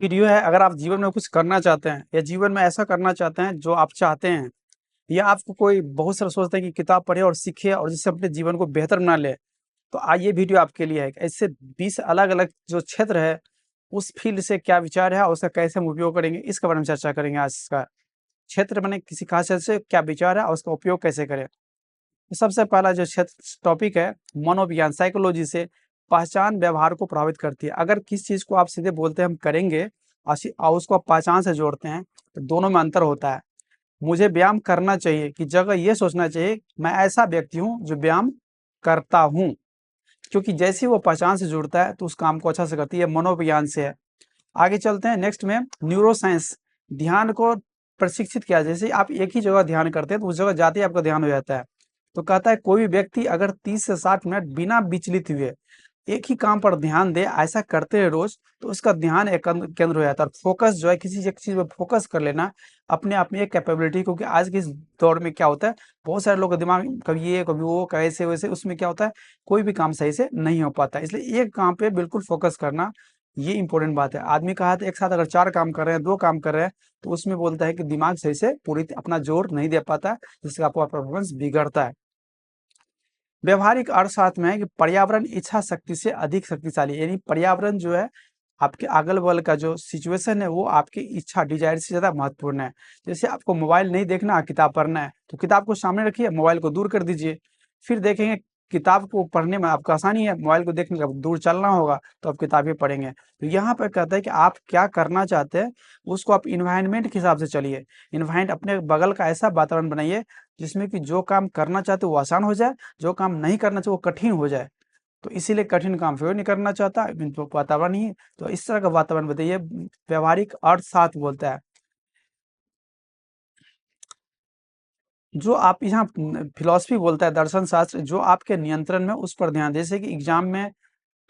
Video है, अगर आप जीवन में कुछ करना चाहते हैं या जीवन में ऐसा करना चाहते हैं जो आप चाहते हैं, या आपको कोई बहुत सारा सोचते हैं कि किताब पढ़े और सीखे और जिससे अपने जीवन को बेहतर बना ले, तो ये वीडियो आपके लिए है। ऐसे 20 अलग-अलग जो क्षेत्र है, उस फील्ड से क्या विचार है और उसका कैसे हम उपयोग करेंगे, इसके बारे में चर्चा करेंगे आज का। क्षेत्र माने किसी खास क्षेत्र से क्या विचार है और उसका उपयोग कैसे करें। तो सबसे पहला जो क्षेत्र टॉपिक है, मनोविज्ञान, साइकोलॉजी से पहचान व्यवहार को प्रभावित करती है। अगर किस चीज़ को आप सीधे बोलते हैं हम करेंगे और उसको आप पहचान से जोड़ते हैं, तो दोनों में अंतर होता है। मुझे व्यायाम करना चाहिए की जगह ये सोचना चाहिए, मैं ऐसा व्यक्ति हूँ जो व्यायाम करता हूँ। क्योंकि जैसे ही वो पहचान से जुड़ता है तो उस काम को अच्छा से करती है, मनोविज्ञान से है। आगे चलते हैं नेक्स्ट में, न्यूरोसाइंस, ध्यान को प्रशिक्षित किया। जैसे आप एक ही जगह ध्यान करते हैं तो उस जगह जाते ही आपका ध्यान हो जाता है। तो कहता है कोई भी व्यक्ति अगर 30 से 60 मिनट बिना विचलित हुए एक ही काम पर ध्यान दे, ऐसा करते हैं रोज, तो उसका ध्यान एक केंद्र हो जाता है। फोकस जो है, किसी एक चीज पर फोकस कर लेना अपने आप में एक कैपेबिलिटी। क्योंकि आज के इस दौर में क्या होता है, बहुत सारे लोग का दिमाग कभी ये कभी वो कैसे वैसे, उसमें क्या होता है कोई भी काम सही से नहीं हो पाता। इसलिए एक काम पे बिल्कुल फोकस करना ये इंपॉर्टेंट बात है। आदमी का हाथ एक साथ अगर 4 काम कर रहे हैं, 2 काम कर रहे हैं, तो उसमें बोलता है कि दिमाग सही से पूरी अपना जोर नहीं दे पाता, जिससे आपका परफॉर्मेंस बिगड़ता है। व्यवहारिक अर्थशास्त्र में है कि पर्यावरण इच्छा शक्ति से अधिक शक्तिशाली है। यानी पर्यावरण जो है, आपके अगल-बगल का जो सिचुएशन है, वो आपकी इच्छा, डिज़ायर से ज़्यादा महत्वपूर्ण है। जैसे आपको मोबाइल नहीं देखना, किताब पढ़ना है, तो किताब को सामने रखिए, मोबाइल को दूर कर दीजिए। फिर देखेंगे किताब को पढ़ने में आपको आसानी है, मोबाइल को देखने का दूर चलना होगा, तो आप किताबें पढ़ेंगे। तो यहाँ पे कहता है कि आप क्या करना चाहते हैं, उसको आप एनवायरनमेंट के हिसाब से चलिए। एनवायरनमेंट अपने बगल का ऐसा वातावरण बनाइए, जिसमें कि जो काम करना चाहते हो वो आसान हो जाए, जो काम नहीं करना चाहिए वो कठिन हो जाए। तो इसीलिए कठिन काम कोई नहीं करना चाहता, तो वातावरण ही है। तो इस तरह का वातावरण बताइए, व्यावहारिक अर्थशास्त्र बोलता है। जो आप यहाँ फिलॉसफी बोलता है, दर्शन शास्त्र, जो आपके नियंत्रण में उस पर ध्यान। जैसे कि एग्जाम में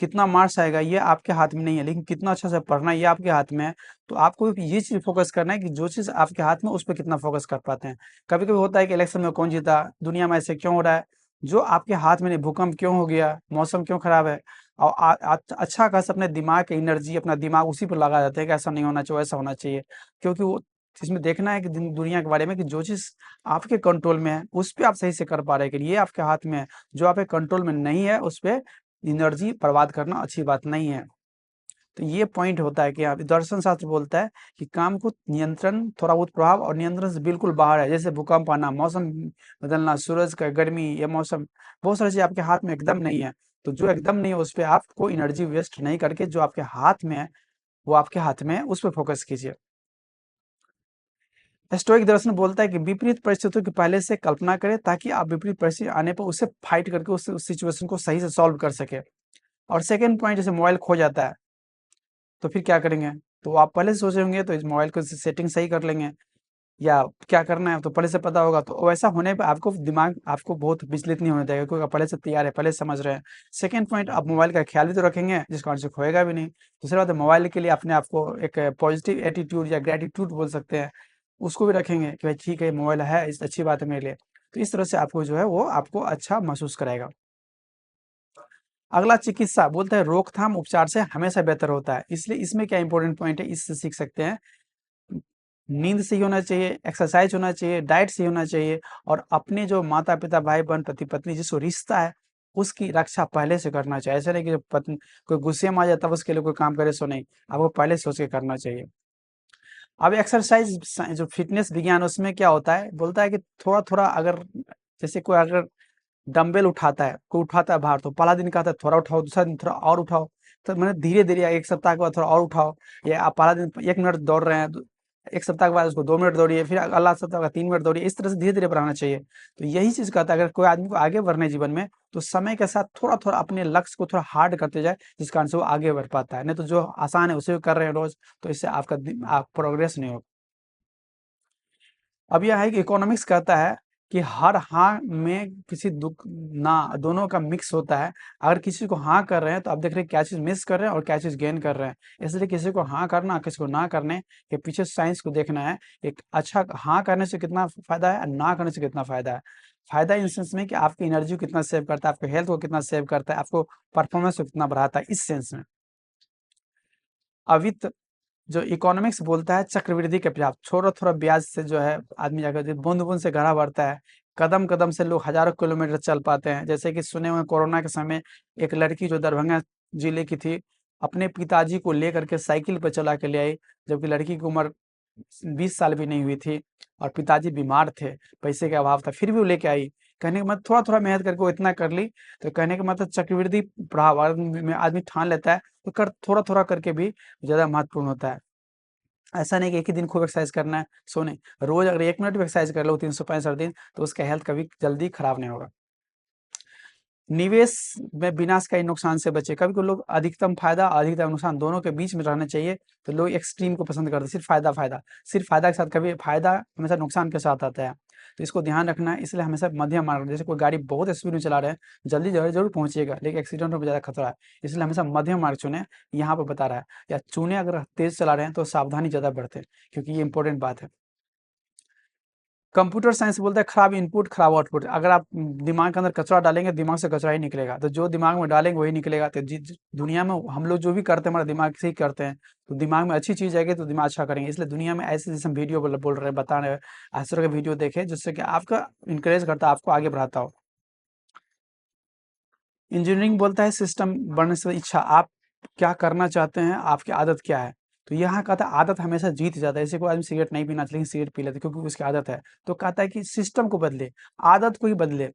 कितना मार्क्स आएगा ये आपके हाथ में नहीं है, लेकिन कितना अच्छा से पढ़ना ये आपके हाथ में है। तो आपको ये चीज़ फोकस करना है कि जो चीज़ आपके हाथ में उस पर कितना फोकस कर पाते हैं। कभी-कभी होता है कि इलेक्शन में कौन जीता, दुनिया में ऐसे क्यों हो रहा है, जो आपके हाथ में नहीं, भूकंप क्यों हो गया, मौसम क्यों खराब है, और अच्छा खासा अपने दिमाग की एनर्जी, अपना दिमाग उसी पर लगा देते हैं कि ऐसा नहीं होना चाहिए, ऐसा होना चाहिए। क्योंकि वो इसमें देखना है कि दुनिया के बारे में कि जो चीज़ आपके कंट्रोल में है, उस पे आप सही से कर पा रहे हैं कि ये आपके हाथ में है। जो आपके कंट्रोल में नहीं है, उस पे एनर्जी बर्बाद करना अच्छी बात नहीं है। तो ये पॉइंट होता है कि आप, दर्शन शास्त्र बोलता है कि काम को नियंत्रण, थोड़ा बहुत प्रभाव और नियंत्रण से बिल्कुल बाहर है। जैसे भूकंप आना, मौसम बदलना, सूरज का गर्मी या मौसम, बहुत सारी चीज़ें आपके हाथ में एकदम नहीं है। तो जो एकदम नहीं है उस पे आपको एनर्जी वेस्ट नहीं करके, जो आपके हाथ में है वो आपके हाथ में है, उस पे फोकस कीजिए। स्टोइक दर्शन बोलता है कि विपरीत परिस्थितियों की पहले से कल्पना करें, ताकि आप विपरीत परिस्थिति आने पर उससे फाइट करके उस सिचुएशन को सही से सॉल्व कर सके। और सेकंड पॉइंट, जैसे मोबाइल खो जाता है तो फिर क्या करेंगे? तो आप पहले से सोचे होंगे, तो इस मोबाइल को सेटिंग सही कर लेंगे, या क्या करना है तो पहले से पता होगा। तो वैसा होने पे आपको दिमाग आपको बहुत विचलित नहीं होने देगा, क्योंकि आप पहले से तैयार है, पहले से समझ रहे हैं। सेकंड पॉइंट, आप मोबाइल का ख्याल भी तो रखेंगे, जिस कारण से खोएगा भी नहीं। दूसरी बात है, मोबाइल के लिए अपने आप को एक पॉजिटिव एटीट्यूड या ग्रैटिट्यूड बोल सकते हैं, उसको भी रखेंगे कि भाई ठीक है, मोबाइल है, इस अच्छी बात है मेरे लिए। तो इस तरह से आपको जो है वो आपको अच्छा महसूस कराएगा। अगला चिकित्सा बोलता है रोकथाम उपचार से हमेशा बेहतर होता है। इसलिए इसमें क्या इंपॉर्टेंट पॉइंट है, इससे सीख सकते हैं। नींद सही होना चाहिए, एक्सरसाइज होना चाहिए, डाइट सही होना चाहिए, और अपने जो माता-पिता, भाई-बहन, पति-पत्नी जिसको रिश्ता है, उसकी रक्षा पहले से करना चाहिए। ऐसा नहीं कि जब पत्नी कोई गुस्से में आ जाता है उसके लिए कोई काम करे, सो नहीं, आपको पहले सोच के करना चाहिए। अब एक्सरसाइज जो फिटनेस विज्ञान, उसमें क्या होता है, बोलता है कि थोड़ा-थोड़ा अगर, जैसे कोई अगर डंबल उठाता है, कोई उठाता है भार, तो पहला दिन कहता है थोड़ा उठाओ, दूसरा दिन थोड़ा और उठाओ, तो मैंने धीरे-धीरे 1 सप्ताह के बाद थोड़ा और उठाओ। या आप पहला दिन 1 मिनट दौड़ रहे हैं, 1 सप्ताह के बाद उसको 2 मिनट दौड़िए, फिर अगला सप्ताह का 3 मिनट दौड़िए, इस तरह से धीरे-धीरे बढ़ाना चाहिए। तो यही चीज़ कहता है, अगर कोई आदमी को आगे बढ़ना है जीवन में, तो समय के साथ थोड़ा-थोड़ा अपने लक्ष्य को थोड़ा हार्ड करते जाए, जिस कारण से वो आगे बढ़ पाता है। नहीं तो जो आसान है उसे भी कर रहे हैं रोज़, तो इससे आपका आप प्रोग्रेस नहीं होगा। अब यह है कि इकोनॉमिक्स कहता है कि हर हाँ में किसी दुख ना, दोनों का मिक्स होता है। अगर किसी को हाँ कर रहे हैं, तो आप देख रहे हैं क्या चीज़ मिस कर रहे हैं और क्या चीज़ गेन कर रहे हैं। इसलिए किसी को हाँ करना, किसी को ना करने के पीछे साइंस को देखना है। एक अच्छा हाँ करने से कितना फ़ायदा है और ना करने से कितना फ़ायदा है। फ़ायदा इन सेंस में कि आपकी एनर्जी को कितना सेव करता है, आपके हेल्थ को कितना सेव करता है, आपको परफॉर्मेंस को कितना बढ़ाता है, इस सेंस में। अवित जो इकोनॉमिक्स बोलता है चक्रवृद्धि के प्रभाव, थोड़ा थोड़ा ब्याज से जो है आदमी जाकर बूंद बूंद से घड़ा भरता है, कदम कदम से लोग हजारों किलोमीटर चल पाते हैं। जैसे कि सुने हुए कोरोना के समय एक लड़की जो दरभंगा जिले की थी, अपने पिताजी को लेकर के साइकिल पर चला के ले आई, जबकि लड़की की उम्र 20 साल भी नहीं हुई थी और पिताजी बीमार थे, पैसे का अभाव था, फिर भी वो लेके आई। कहने का मतलब थोड़ा थोड़ा मेहनत करके वो इतना कर ली। तो कहने का मतलब चक्रवृद्धि प्रभाव में आदमी ठान लेता है तो कर थोड़ा थोड़ा करके भी ज़्यादा महत्वपूर्ण होता है। ऐसा नहीं कि एक ही दिन खूब एक्सरसाइज करना है, सो नहीं, रोज अगर 1 मिनट भी एक्सरसाइज कर लो 365 दिन, तो उसका हेल्थ कभी जल्दी खराब नहीं होगा। निवेश में विनाश का नुकसान से बचे। कभी कभी लोग अधिकतम फायदा अधिकतम नुकसान दोनों के बीच में रहना चाहिए, तो लोग एक्सट्रीम को पसंद करते हैं, सिर्फ फायदा के साथ, कभी फायदा हमेशा नुकसान के साथ आता है। तो इसको ध्यान रखना है, इसलिए हमेशा मध्यम मार्ग, जैसे कोई गाड़ी बहुत स्पीड में चला रहे हैं, जल्दी जरूर जरूर पहुंचेगा, लेकिन एक्सीडेंट में ज़्यादा खतरा है, इसलिए हमेशा मध्यम मार्ग चुने, यहाँ पर बता रहा है। या चुने अगर तेज चला रहे हैं तो सावधानी ज़्यादा बरतें, क्योंकि ये इंपॉर्टेंट बात है। कंप्यूटर साइंस बोलता है खराब इनपुट खराब आउटपुट। अगर आप दिमाग के अंदर कचरा डालेंगे, दिमाग से कचरा ही निकलेगा, तो जो दिमाग में डालेंगे वही निकलेगा। तो दुनिया में हम लोग जो भी करते हैं हमारे दिमाग से ही करते हैं, तो दिमाग में अच्छी चीज़ आएगी तो दिमाग अच्छा करेंगे। इसलिए दुनिया में ऐसे जैसे हम वीडियो बोल रहे हैं, बता रहे हैं, इस तरह के वीडियो देखें जिससे कि आपका इंकरेज करता है, आपको आगे बढ़ाता हो। इंजीनियरिंग बोलता है सिस्टम बनने से इच्छा, आप क्या करना चाहते हैं, आपकी आदत क्या है। तो यहाँ कहता है आदत हमेशा जीत जाता है। जैसे कोई आदमी सिगरेट नहीं पीना लेकिन सिगरेट पी लेता है क्योंकि उसकी आदत है, तो कहता है कि सिस्टम को बदले, आदत को ही बदले।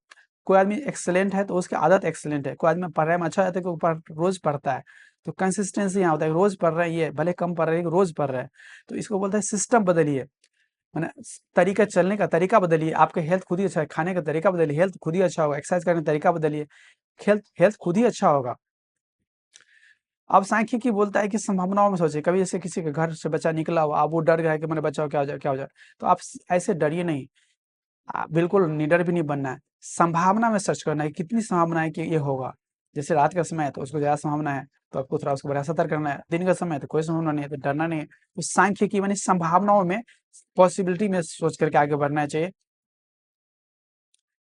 कोई आदमी एक्सेलेंट है तो उसकी आदत एक्सेलेंट है, कोई आदमी पढ़ाई में अच्छा है तो रोज पढ़ता है। तो कंसिस्टेंसी यहाँ होता है, रोज पढ़ रहा है, ये भले कम पढ़ रहा है रोज पढ़ रहा है। तो इसको बोलता है सिस्टम बदलिए, मैंने तरीका, चलने का तरीका बदलिए, आपका हेल्थ खुद ही अच्छा है, खाने का तरीका बदलिए, हेल्थ खुद ही अच्छा होगा, एक्सरसाइज करने का तरीका बदलिए, हेल्थ हेल्थ खुद ही अच्छा होगा। अब सांख्यिकी बोलता है कि संभावनाओं में सोचिए। कभी जैसे किसी के घर से बच्चा निकला हो, अब वो डर गया है कि मेरे बच्चा को क्या हो जाए क्या हो जाए, तो आप ऐसे डरिए नहीं, बिल्कुल निडर भी नहीं बनना है, संभावना में सर्च करना है, कितनी संभावना है कि ये होगा। जैसे रात का समय है तो उसको ज़्यादा संभावना है, तो आपको थोड़ा उसको बड़ा सतर्क करना है। दिन का समय है तो कोई संभावना नहीं है, तो डरना नहीं है। तो सांख्यिकी मानी संभावनाओं में, पॉसिबिलिटी में सोच करके आगे बढ़ना चाहिए।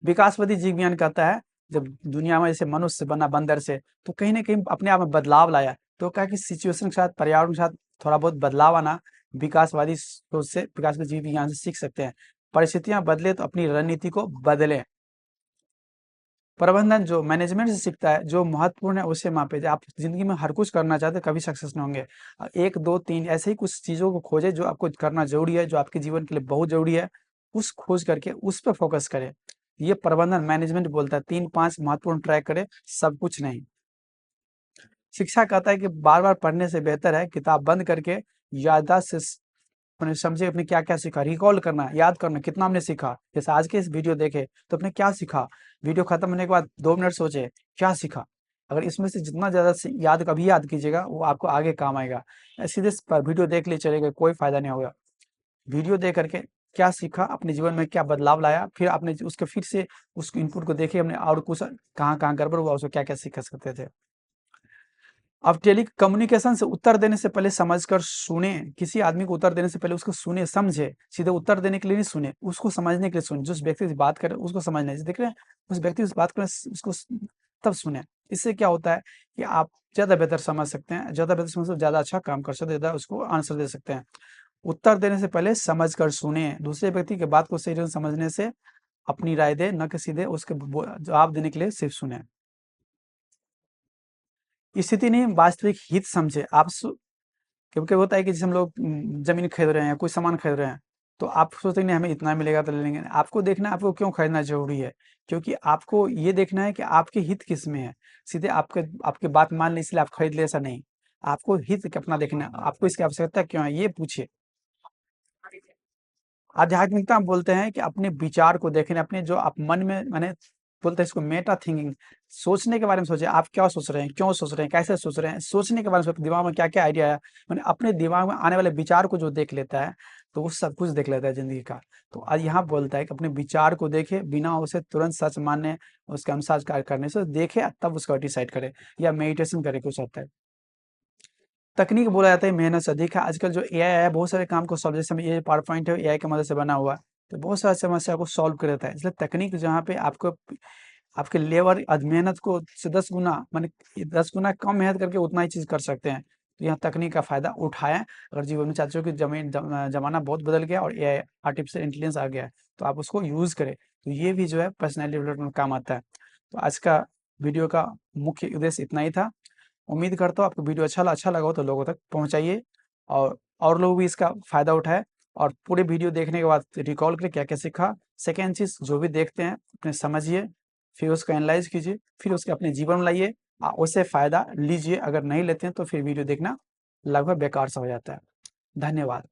विकासवादी जीव विज्ञान कहता है जब दुनिया में जैसे मनुष्य बना बंदर से, तो कहीं ना कहीं अपने आप में बदलाव लाया, तो कहा कि सिचुएशन के साथ, पर्यावरण के साथ थोड़ा बहुत बदलाव आना विकासवादी सोच से, विकासवादी जीव विज्ञान से सीख सकते हैं। परिस्थितियां बदले तो अपनी रणनीति को बदलें। प्रबंधन जो मैनेजमेंट से सीखता है, जो महत्वपूर्ण है उसे मापे। आप जिंदगी में हर कुछ करना चाहते हैं, कभी सक्सेस नहीं होंगे। 1 2 3 ऐसे ही कुछ चीजों को खोजे जो आपको करना जरूरी है, जो आपके जीवन के लिए बहुत जरूरी है, उस खोज करके उस पर फोकस करें। ये प्रबंधन मैनेजमेंट बोलता है। 3 5 महत्वपूर्ण ट्रैक करें, सब कुछ नहीं। शिक्षा कहता है कि बार बार पढ़ने से बेहतर है किताब बंद करके याददाश्त से अपने समझे, अपने क्या क्या सीखा, रिकॉल करना, याद करना कितना हमने सीखा। जैसे आज के इस वीडियो देखे तो अपने क्या सीखा, वीडियो खत्म होने के बाद 2 मिनट सोचे क्या सीखा। अगर इसमें से जितना ज्यादा याद कभी याद कीजिएगा, वो आपको आगे काम आएगा। सीधे वीडियो देख लिए चलेगा, कोई फायदा नहीं होगा। वीडियो देख करके क्या सीखा, अपने जीवन में क्या बदलाव लाया, फिर आपने उसके फिर से उस इनपुट को देखे हमने, और कुछ कहाँ कहाँ गड़बड़ हुआ, उसको क्या क्या सीख सकते थे। अब टेली कम्युनिकेशन से उत्तर देने से पहले समझकर सुने। किसी आदमी को उत्तर देने से पहले उसको सुने, समझे। सीधे उत्तर देने के लिए नहीं सुने, उसको समझने के लिए सुने। जिस व्यक्ति से बात करे उसको समझना है, देख रहे हैं, उस व्यक्ति से बात करें उसको तब सुने। इससे क्या होता है कि आप ज़्यादा बेहतर समझ सकते हैं, ज़्यादा बेहतर समझ, ज़्यादा अच्छा काम कर सकते हैं, ज़्यादा उसको आंसर दे सकते हैं। उत्तर देने से पहले समझ कर सुने। दूसरे व्यक्ति की बात को सही ढंग से समझने से अपनी राय दे, न कि सीधे उसके जवाब देने के लिए सिर्फ सुने। स्थिति नहीं, वास्तविक हित समझे। आप क्योंकि होता है कि जैसे हम लोग जमीन खरीद रहे हैं, कोई सामान खरीद रहे हैं, तो आप सोचते हैं नहीं हमें इतना मिलेगा तो ले लेंगे। आपको देखना है आपको क्यों खरीदना जरूरी है, क्योंकि आपको ये देखना है कि आपके हित किस में है। सीधे आपके बात मान ली इसलिए आप खरीद ले, ऐसा नहीं। आपको हित अपना देखना है, आपको इसकी आवश्यकता क्यों है, ये पूछिए। आध्यात्मिकता में बोलते हैं कि अपने विचार को देखें, अपने जो आप मन में, मैंने बोलते हैं इसको मेटा थिंकिंग। सोचने के बारे में सोचिए, आप क्या सोच रहे हैं, क्यों सोच रहे हैं, कैसे सोच रहे हैं, सोचने के बारे में दिमाग में क्या क्या आइडिया है, मैंने अपने दिमाग में आने वाले विचार को जो देख लेता है, तो वो सब कुछ देख लेता है जिंदगी का। तो आज यहाँ बोलता है कि अपने विचार को देखे, बिना उसे तुरंत सच मानने, उसके अनुसार कार्य करने से देखे, तब उसका डिसाइड करे, या मेडिटेशन करे कुछ हद तक। तकनीक बोला जाता है मेहनत से अधिक है। आजकल जो एआई है बहुत सारे काम को सॉल्व, जैसे ये पावर पॉइंट है एआई की मदद से बना हुआ है, तो बहुत सारी समस्या को सॉल्व कर देता है। इसलिए तकनीक जहाँ पे आपको आपके लेबर मेहनत को से 10 गुना, माने 10 गुना कम मेहनत करके उतना ही चीज कर सकते हैं, तो यहाँ तकनीक का फ़ायदा उठाएँ। अगर जीवन में चाहते हो कि ज़माना बहुत बदल गया और एआई आर्टिफिशियल इंटेलिजेंस आ गया है, तो आप उसको यूज़ करें। तो ये भी जो है पर्सनैलिटी डेवलपमेंट में काम आता है। तो आज का वीडियो का मुख्य उद्देश्य इतना ही था। उम्मीद करता हूँ आपको वीडियो अच्छा लगा हो तो लोगों तक पहुँचाइए और लोग भी इसका फ़ायदा उठाएँ और पूरे वीडियो देखने के बाद रिकॉल करें क्या-क्या सीखा। सेकंड चीज़, जो भी देखते हैं अपने समझिए, फिर उसको एनालाइज़ कीजिए, फिर उसके अपने जीवन में लाइए, उससे फ़ायदा लीजिए। अगर नहीं लेते हैं तो फिर वीडियो देखना लगभग बेकार सा हो जाता है। धन्यवाद।